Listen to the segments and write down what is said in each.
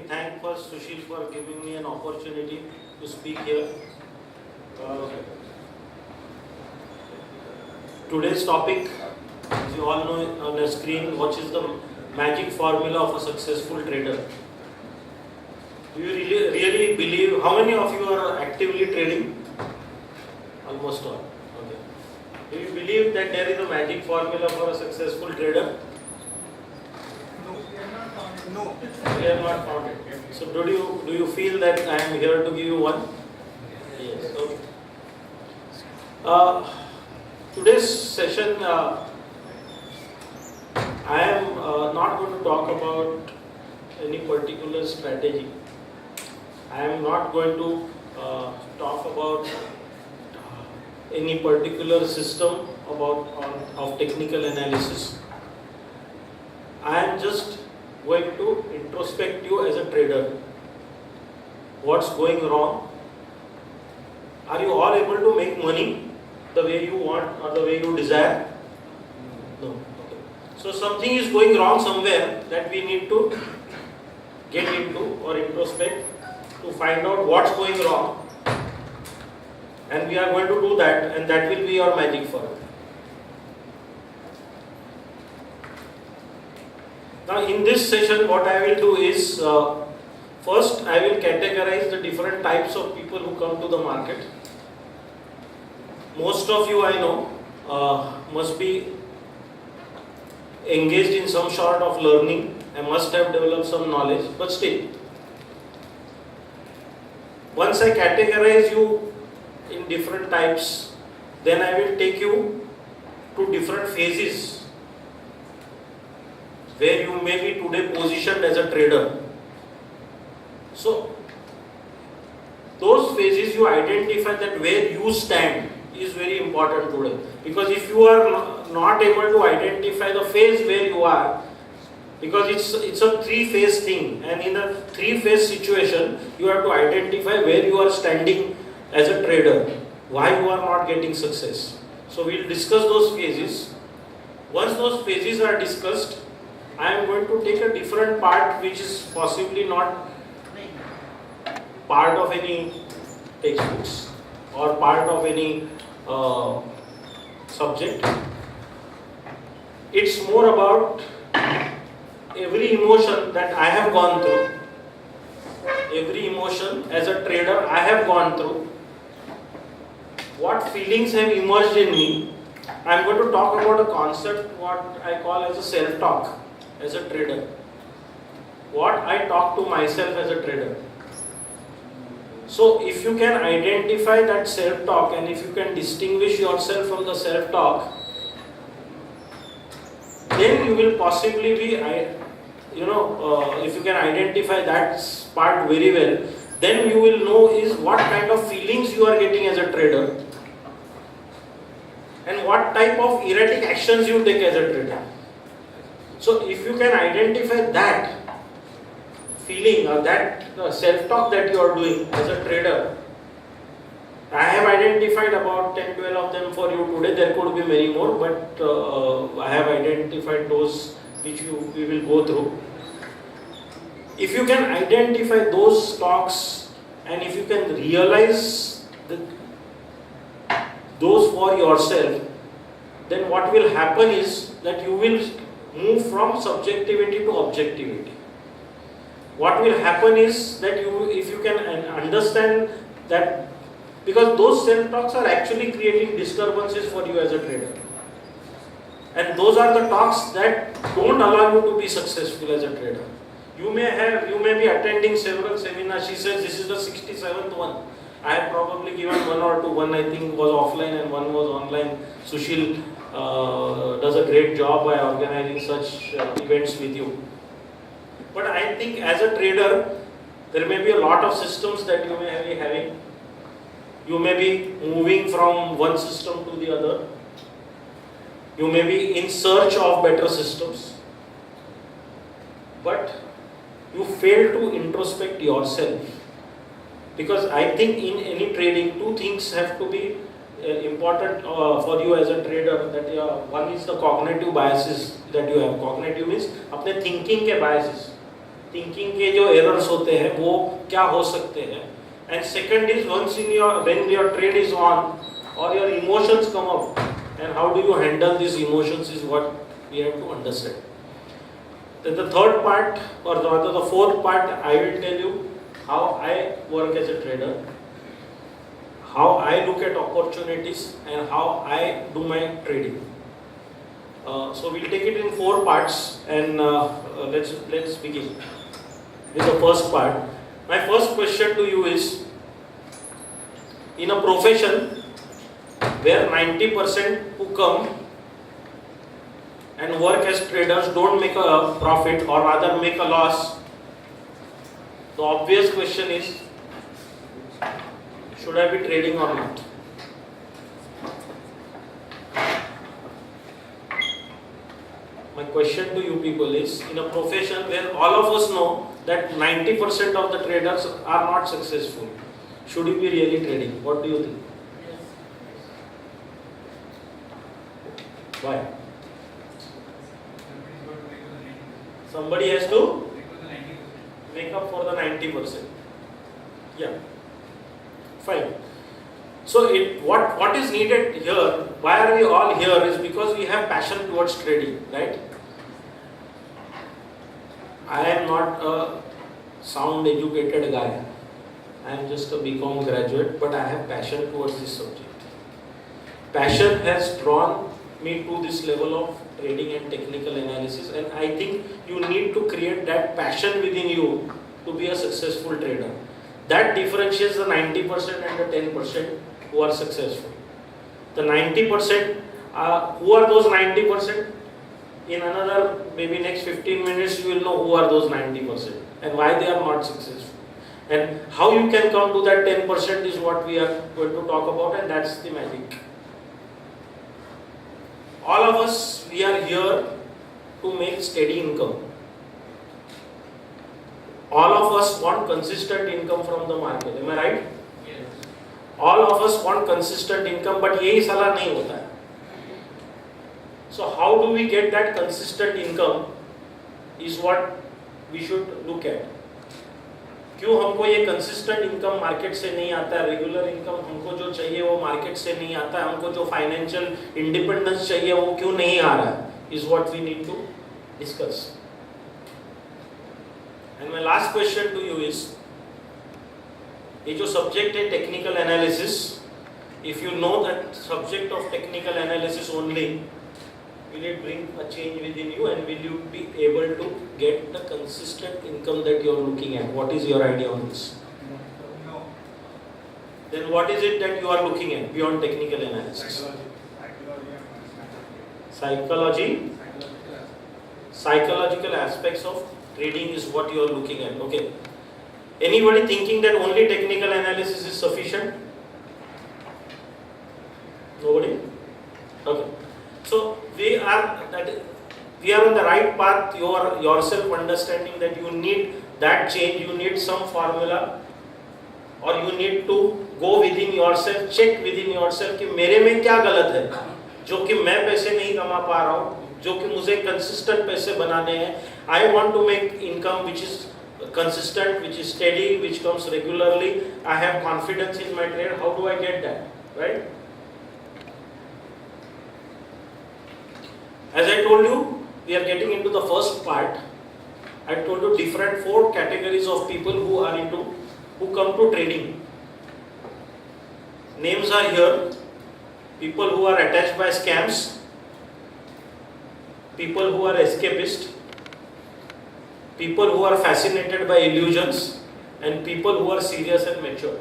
thank first Sushil for giving me an opportunity to speak here. Today's topic, as you all know on the screen, what is the magic formula of a successful trader? Do you really believe, how many of you are actively trading? Almost all. Okay. Do you believe that there is a magic formula for a successful trader? No. We have not found it. So do you feel that I am here to give you one? Yes. Okay. Today's session, I am not going to talk about any particular strategy. I am not going to talk about any particular system of technical analysis. I am just going to introspect you as a trader. What's going wrong? Are you all able to make money the way you want or the way you desire? No. Okay. So something is going wrong somewhere that we need to get into or introspect to find out what's going wrong. And we are going to do that, and that will be your magic formula. Now in this session what I will do is, first I will categorize the different types of people who come to the market. Most of you I know must be engaged in some sort of learning and must have developed some knowledge, but still, once I categorize you in different types, then I will take you to different phases where you may be today positioned as a trader. So, those phases you identify that where you stand is very important today. Because if you are not able to identify the phase where you are, because it's a three-phase thing, and in a three-phase situation, you have to identify where you are standing as a trader, why you are not getting success. So, we will discuss those phases. Once those phases are discussed, I am going to take a different part which is possibly not part of any textbooks or part of any subject. It's more about every emotion that I have gone through, every emotion as a trader I have gone through, what feelings have emerged in me. I am going to talk about a concept what I call as a self-talk. As a trader, what I talk to myself as a trader. So if you can identify that self-talk and if you can distinguish yourself from the self-talk, then you will possibly be, if you can identify that part very well, then you will know is what kind of feelings you are getting as a trader and what type of erratic actions you take as a trader. So if you can identify that feeling or that self-talk that you are doing as a trader, I have identified about 10-12 of them for you today. There could be many more, but I have identified those which we will go through. If you can identify those talks and if you can realize those for yourself, then what will happen is that you will move from subjectivity to objectivity. What will happen is that if you can understand that, because those self-talks are actually creating disturbances for you as a trader. And those are the talks that don't allow you to be successful as a trader. You may be attending several seminars. She says this is the 67th one. I have probably given one or two. One I think was offline and one was online. Sushil does a great job by organizing such events with you. But I think as a trader, there may be a lot of systems that you may be having. You may be moving from one system to the other. You may be in search of better systems. But you fail to introspect yourself. Because I think in any trading, two things have to be important for you as a trader. That one is the cognitive biases that you have. Cognitive means अपने thinking के biases. Thinking के जो errors होते हैं वो क्या हो सकते हैं, and second is once in your when your trade is on और your emotions come up and how do you handle this emotions is what we have to understand. Then the third part or rather the fourth part, I will tell you how I work as a trader, how I look at opportunities and how I do my trading. So we'll take it in 4 parts and let's begin with the first part. My first question to you is, in a profession where 90% who come and work as traders don't make a profit or rather make a loss, the obvious question is, should I be trading or not? My question to you people is, in a profession where all of us know that 90% of the traders are not successful, should you be really trading? What do you think? Why? Somebody has to make up for the 90%. Yeah, fine. So what is needed here, why are we all here, is because we have passion towards trading, right? I am not a sound educated guy. I am just a BCom graduate, but I have passion towards this subject. Passion has drawn me to this level of trading and technical analysis, and I think you need to create that passion within you to be a successful trader. That differentiates the 90% and the 10% who are successful. The 90%, who are those 90%? In another maybe next 15 minutes you will know who are those 90% and why they are not successful. And how you can come to that 10% is what we are going to talk about, and that's the magic. All of us, we are here to make steady income. All of us want consistent income from the market. Am I right? Yes. All of us want consistent income, but यही साला नहीं होता है. So how do we get that consistent income is what we should look at. क्यों हमको ये consistent income market से नहीं आता है, regular income हमको जो चाहिए वो market से नहीं आता है, हमको जो financial independence चाहिए वो क्यों नहीं आ रहा है, is what we need to discuss. And my last question to you is, ये जो subject है technical analysis, if you know that subject of technical analysis only, will it bring a change within you, and will you be able to get the consistent income that you are looking at? What is your idea on this? No. Then what is it that you are looking at beyond technical analysis? Psychology. Psychological aspects of trading is what you are looking at. Okay. Anybody thinking that only technical analysis is sufficient? Nobody? Okay. So we are on the right path. You are yourself understanding that you need that change, you need some formula, or you need to go within yourself, check within yourself कि मेरे में क्या गलत है, जो कि मैं पैसे नहीं कमा पा रहा हूँ, जो कि मुझे consistent पैसे बनाने हैं. I want to make income which is consistent, which is steady, which comes regularly. I have confidence in my trade. How do I get that? Right? As I told you, we are getting into the first part. I told you different 4 categories of people who come to trading. Names are here. People who are attached by scams, people who are escapist, people who are fascinated by illusions, and people who are serious and mature.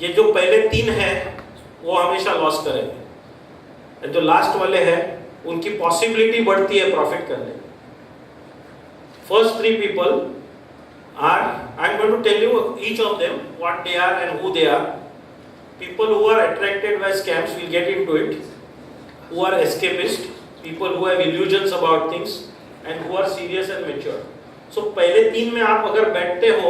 ये जो पहले 3 हैं वो हमेशा loss करेंगे, और जो last वाले हैं उनकी पॉसिबिलिटी बढ़ती है प्रॉफिट करने. First 3 people are, I am going to tell you each of them what they are and who they are. People who are attracted by scams, will get into it. Who are escapist, people who have illusions about things, and who are serious and mature. So पहले 3 में आप अगर बैठते हो,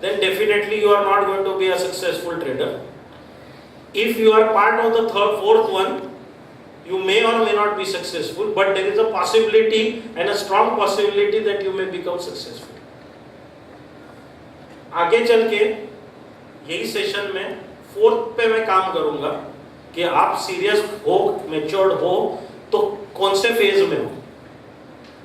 then definitely you are not going to be a successful trader. If you are part of the 4th one, You may or may not be successful, but there is a possibility and a strong possibility that you may become successful. आगे चल के यही session में 4th पे मैं काम करूंगा कि आप सीरियस हो, मैच्योर्ड हो तो कौन से फेज में हो.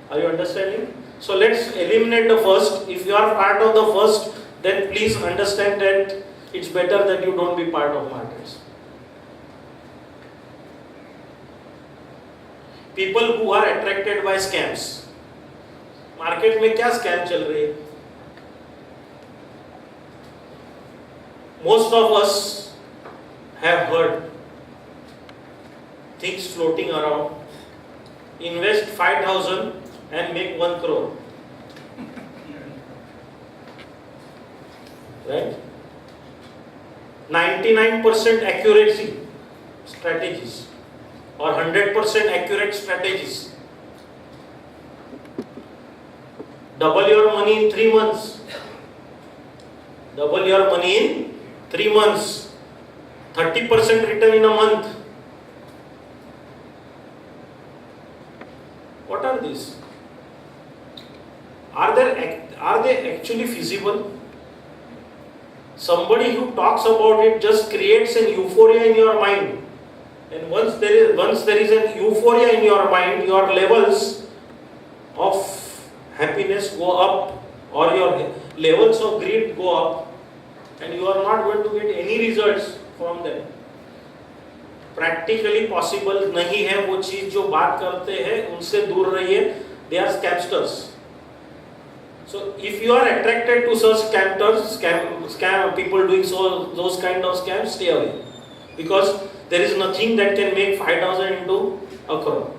Are you understanding? So let's eliminate the first. If you are part of the first, then please understand that it's better that you don't be part of markets. People who are attracted by scams. Market में क्या scam चल रही है? Most of us have heard things floating around. Invest 5,000 and make 1 crore. Right? 99% accuracy strategies or 100% accurate strategies. Double your money in 3 months. Double your money in 3 months. 30% return in a month. What are these? Are they actually feasible? Somebody who talks about it just creates an euphoria in your mind. And once there is an euphoria in your mind, your levels of happiness go up or your levels of greed go up, and you are not going to get any results from them. Practically possible नहीं है वो चीज जो बात करते हैं उनसे दूर रहिए. They are scamsters. So if you are attracted to such scam people doing those kind of scams, stay away, because there is nothing that can make 5,000 into a crore.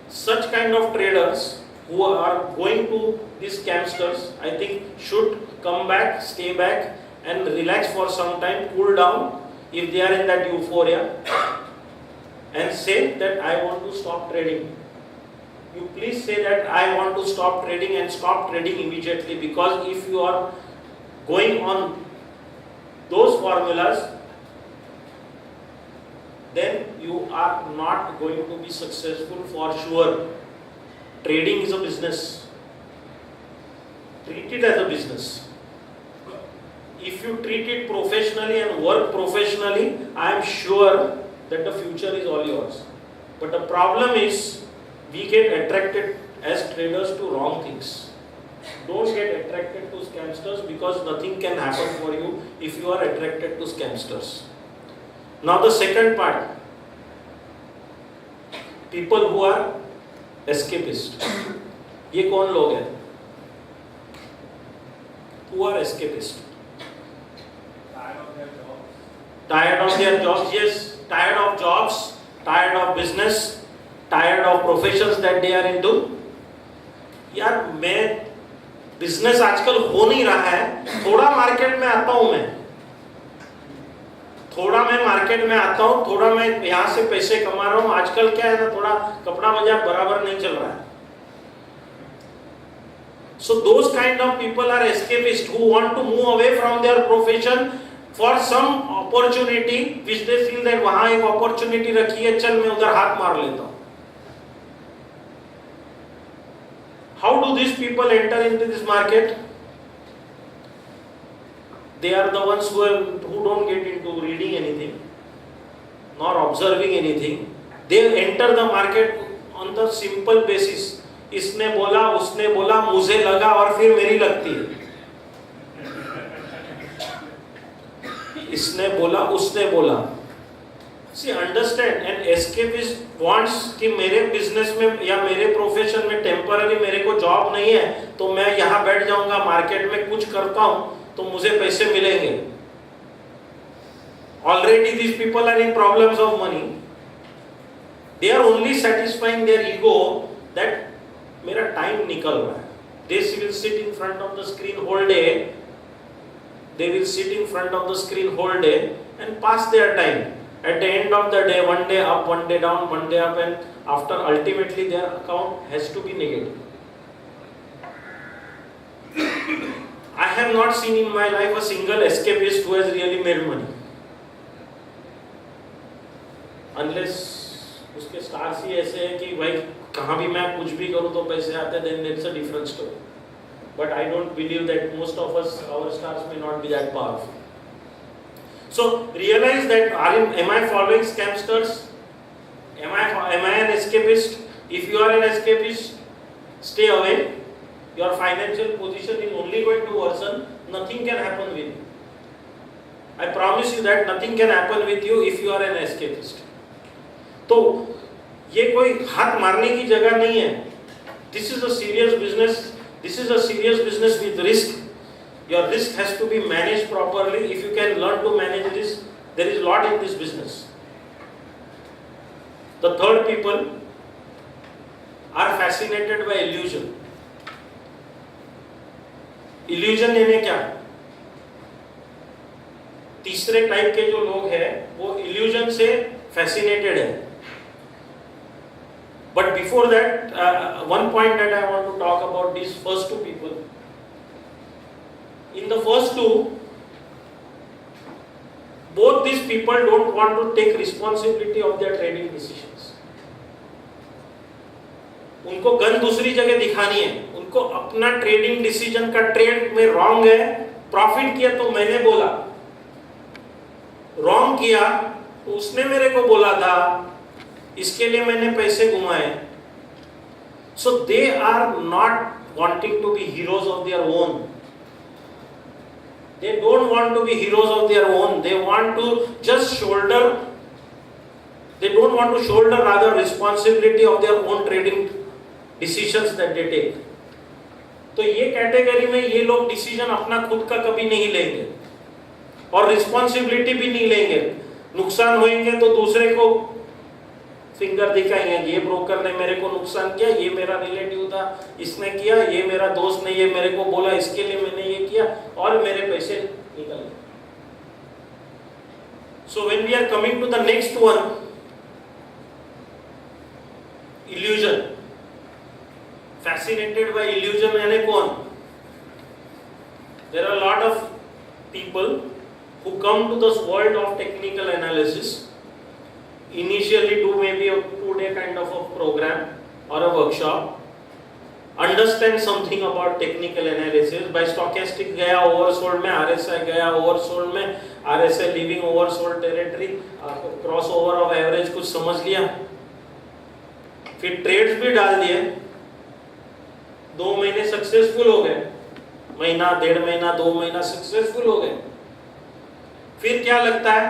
Such kind of traders who are going to these scamsters, I think, should come back, stay back, and relax for some time, cool down if they are in that euphoria, and say that I want to stop trading. You please say that I want to stop trading, and stop trading immediately, because if you are going on those formulas, then you are not going to be successful for sure. Trading is a business. Treat it as a business. If you treat it professionally and work professionally, I am sure that the future is all yours. But the problem is, we get attracted as traders to wrong things. Don't get attracted to scamsters, because nothing can happen for you if you are attracted to scamsters. Now the second part, people who are escapist. ये कौन लोग हैं? Who are escapist? Tired of their jobs, yes. Tired of jobs, tired of business, tired of professions that they are into. यार मैं business आजकल हो नहीं रहा है, थोड़ा मार्केट में आता हूँ मैं, थोड़ा मैं मार्केट में आता हूँ, थोड़ा मैं यहाँ से पैसे कमा रहा हूँ. आजकल क्या है ना, थोड़ा कपड़ा बाजार बराबर नहीं चल रहा है. So those kind of people are escapists who want to move away from their profession for some opportunity which they feel that वहाँ एक opportunity रखी है, चल मैं उधर हाथ मार लेता हूँ. How do these people enter into this market? They are the ones who don't get into reading anything nor observing anything. They enter the market on the simple basis. इसने बोला, उसने बोला, मुझे लगा और फिर मेरी लगती है. इसने बोला, उसने बोला. See, understand, an escapist wants कि मेरे बिजनेस में या मेरे प्रोफेशन में टेम्पररी मेरे को जॉब नहीं है, तो मैं यहाँ बैठ जाऊंगा, मार्केट में कुछ करता हूँ तो मुझे पैसे मिलेंगे. Already these people are in problems of money. They are only satisfying their ego that मेरा टाइम निकल रहा है. They will sit in front of the screen whole day. They will sit in front of the screen whole day and pass their time. At the end of the day, one day up, one day down, one day up, and after ultimately their account has to be negative. I have not seen in my life a single escapist who has really made money. Unless उसके stars ही ऐसे हैं कि भाई कहाँ भी मैं कुछ भी करूँ तो पैसे आते हैं, then that's a different story. But I don't believe that most of us, our stars may not be that powerful. So realize that am I following scamsters? Am I an escapist? If you are an escapist, stay away. Your financial position is only going to worsen. Nothing can happen with you. I promise you that nothing can happen with you if you are an escapist. तो ये कोई हाथ मारने की जगह नहीं है. This is a serious business. This is a serious business with risk. Your risk has to be managed properly. If you can learn to manage risk, there is a lot in this business. The third people are fascinated by illusion. Illusion यानी क्या? तीसरे type के जो लोग हैं वो illusion से fascinated है. But before that, one point that I want to talk about these first two people. In the first two, both these people don't want to take responsibility of their trading decisions. उनको gun दूसरी जगह दिखानी है. उनको अपना trading decision का trade में wrong है. प्रॉफिट किया तो मैंने बोला, रॉन्ग किया तो उसने मेरे को बोला था, इसके लिए मैंने पैसे घुमाए. So they are not wanting to be heroes of their own. They don't want to be heroes of their own. They want to just shoulder. They don't want to shoulder rather responsibility of their own trading decisions that they take. तो ये category में ये लोग decision अपना खुद का कभी नहीं लेंगे और रिस्पॉन्सिबिलिटी भी नहीं लेंगे. नुकसान होएंगे तो दूसरे को फिंगर दिखाएंगे, ये ब्रोकर ने मेरे को नुकसान किया, ये मेरा रिलेटिव था इसने किया, ये मेरा दोस्त ने ये मेरे को बोला इसके लिए मैंने ये किया और मेरे पैसे निकल गए. So when we are coming to the next one, illusion. Fascinated by illusion यानी कौन? There are a lot of people who come to this world of technical analysis. Initially do maybe a 2-day kind of a program or a workshop, understand something about technical analysis. By stochastic गया oversold में, RSI गया oversold में, RSI leaving oversold territory, crossover of average कुछ समझ लिया, फिर trades भी डाल दिए, 2 महीने सक्सेसफुल हो गए, महीना 1.5 महीना 2 महीना सक्सेसफुल हो गए. फिर क्या लगता है?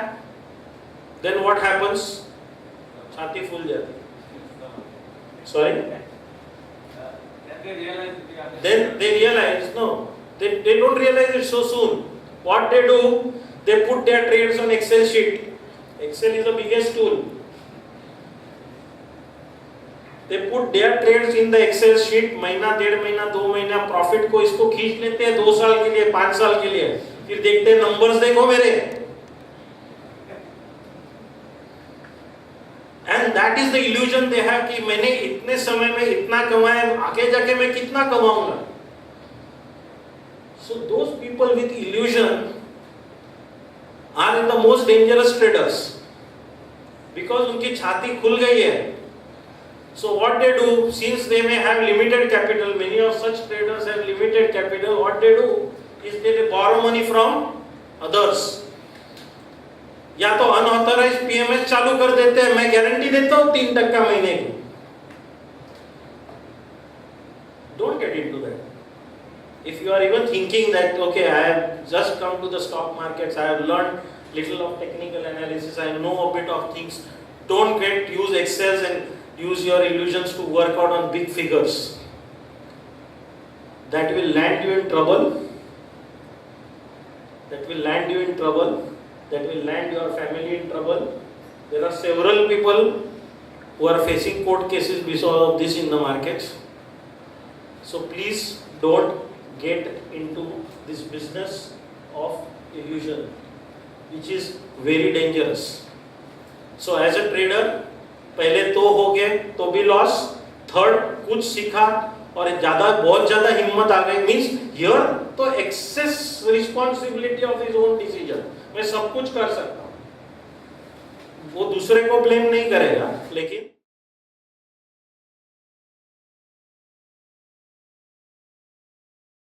Then what happens? छाती फूल जाती. Sorry? Then they realize, no, they don't realize it so soon. What they do, they put their trades on Excel sheet. Excel is the biggest tool. They put their trades in the Excel sheet. महीना 1.5 महीना 2 महीना profit को इसको खींच लेते हैं 2 साल के लिए 5 साल के लिए. फिर देखते हैं नंबर्स देखो मेरे. And that is the illusion they have कि मैंने इतने समय में इतना कमाया, आगे जाके मैं कितना कमाऊंगा. So those people with illusion are the most dangerous traders because उनकी छाती खुल गई है. So what they do, since they may have limited capital, many of such traders have limited capital. What they do is they borrow money from others. या तो unauthorised PMS चालू कर देते हैं. मैं गारंटी देता हूं 3% महीने की. Don't get into that. If you are even thinking that okay, I have just come to the stock markets, I have learned little of technical analysis, I know a bit of things. Don't use Excel and use your illusions to work out on big figures. That will land you in trouble. That will land you in trouble. That will land your family in trouble. There are several people who are facing court cases because of this in the markets. So please don't get into this business of illusion, which is very dangerous. So as a trader, पहले तो हो गए तो भी loss, third कुछ सीखा और बहुत ज्यादा हिम्मत आ गई. मीन्स हियर तो access responsibility of his own decision. मैं सब कुछ कर सकता हूँ. वो दूसरे को ब्लेम नहीं करेगा, लेकिन